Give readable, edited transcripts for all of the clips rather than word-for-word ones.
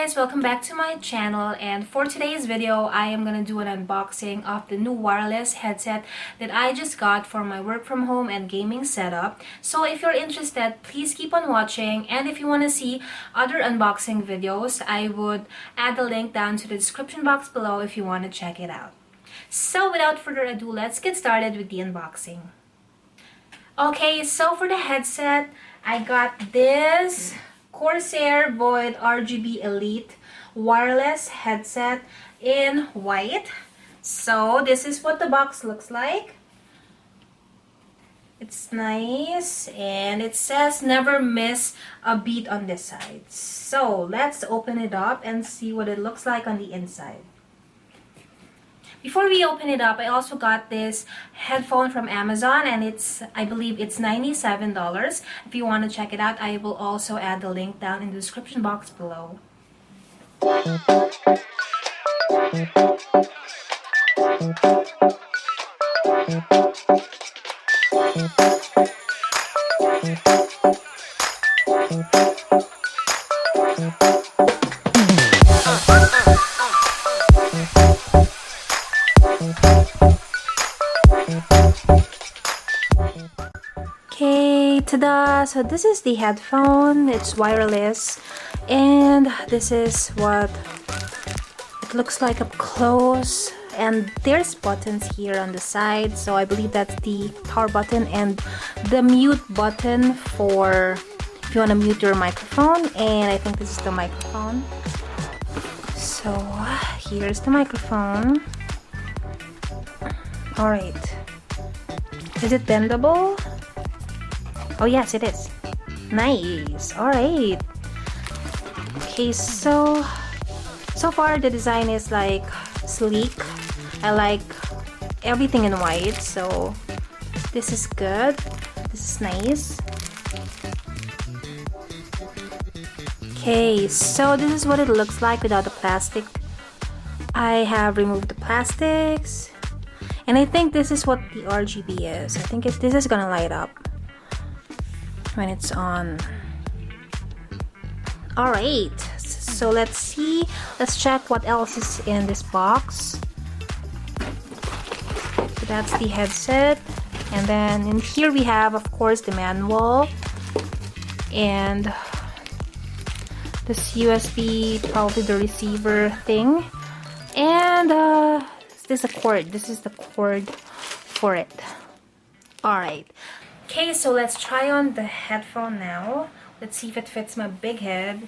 guys, welcome back to my channel, and for today's video I am gonna do an unboxing of the new wireless headset that I just got for my work from home and gaming setup. So if you're interested, please keep on watching, and if you want to see other unboxing videos, I would add the link down to the description box below if you want to check it out. So without further ado, let's get started with the unboxing. Okay, so for the headset, I got this Corsair Void RGB Elite wireless headset in white. So this is what the box looks like. It's nice, and it says never miss a beat on this side. So let's open it up and see what it looks like on the inside. Before we open it up, I also got this headphone from Amazon, and I believe it's $97. If you want to check it out, I will also add the link down in the description box below. Okay, tada! So this is the headphone. It's wireless, and this is what it looks like up close. And there's buttons here on the side, so I believe that's the power button and the mute button for if you want to mute your microphone. And I think this is the microphone. So here's the microphone. Alright, is it bendable? Oh yes, it is. Nice. Alright. Okay, so far the design is like sleek. I like everything in white, so this is good. This is nice. Okay, so this is what it looks like without the plastic. I have removed the plastics, and I think this is what the RGB is. I think this is gonna light up when it's on. Alright, so let's see. Let's check what else is in this box. So that's the headset, and then in here we have, of course, the manual and this USB, probably the receiver thing, and this is a cord. This is the cord for it. Alright. Okay, so let's try on the headphone now. Let's see if it fits my big head.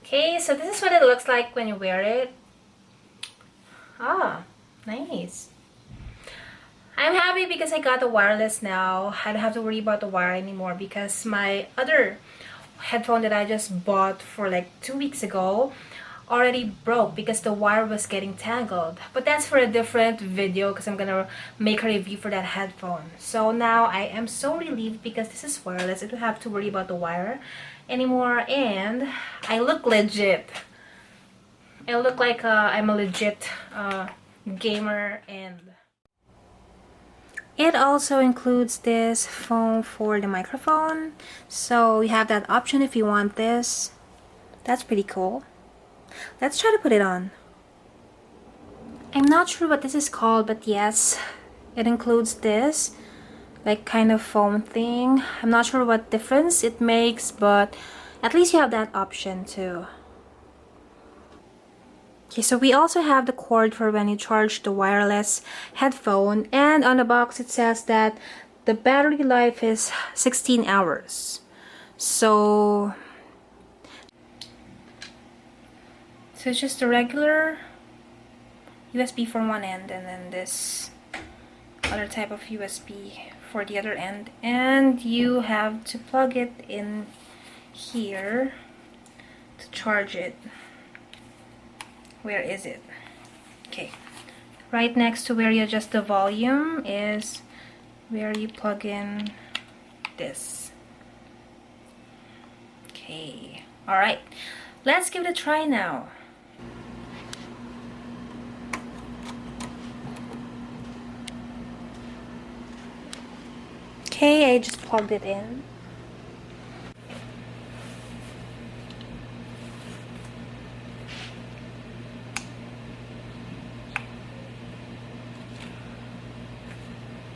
Okay, so this is what it looks like when you wear it. Ah, nice. I'm happy because I got the wireless now. I don't have to worry about the wire anymore, because my other headphone that I just bought for like 2 weeks ago already broke because the wire was getting tangled. But that's for a different video, because I'm gonna make a review for that headphone. So now I am so relieved because this is wireless. I don't have to worry about the wire anymore, and I look legit. I look like I'm a legit gamer. And it also includes this foam for the microphone, so you have that option if you want this. That's pretty cool. Let's try to put it on. I'm not sure what this is called, but yes, it includes this like kind of foam thing. I'm not sure what difference it makes, but at least you have that option too. Okay, so we also have the cord for when you charge the wireless headphone, and on the box it says that the battery life is 16 hours. So it's just a regular USB for one end, and then this other type of USB for the other end, and you have to plug it in here to charge it. Where is it? Okay, right next to where you adjust the volume is where you plug in this. Okay, alright, let's give it a try now. Okay, I just plugged it in.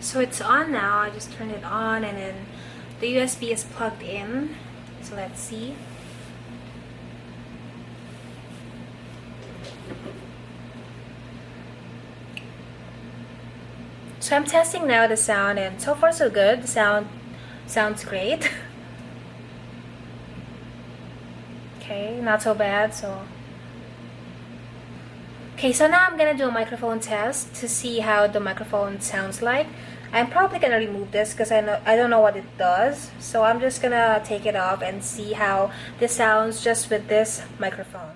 So it's on now. I just turned it on and then the USB is plugged in. So let's see. So I'm testing now the sound, and so far so good. The sounds great. Okay, not so bad. Okay, so now I'm gonna do a microphone test to see how the microphone sounds like. I'm probably gonna remove this because I don't know what it does. So I'm just gonna take it off and see how this sounds just with this microphone.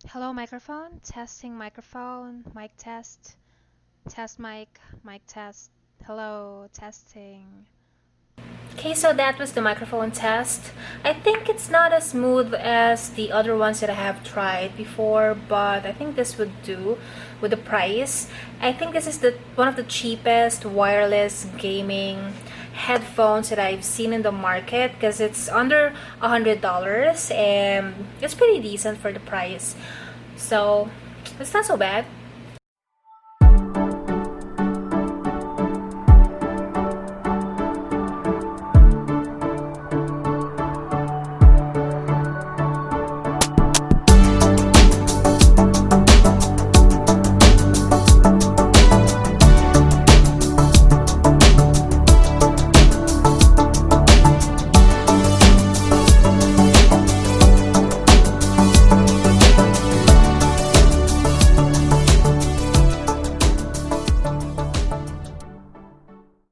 Hello microphone, testing microphone, mic test, test mic test, hello, testing. Okay, so that was the microphone test. I think it's not as smooth as the other ones that I have tried before, but I think this would do with the price. I think this is one of the cheapest wireless gaming headphones that I've seen in the market because it's under $100 and it's pretty decent for the price. So it's not so bad.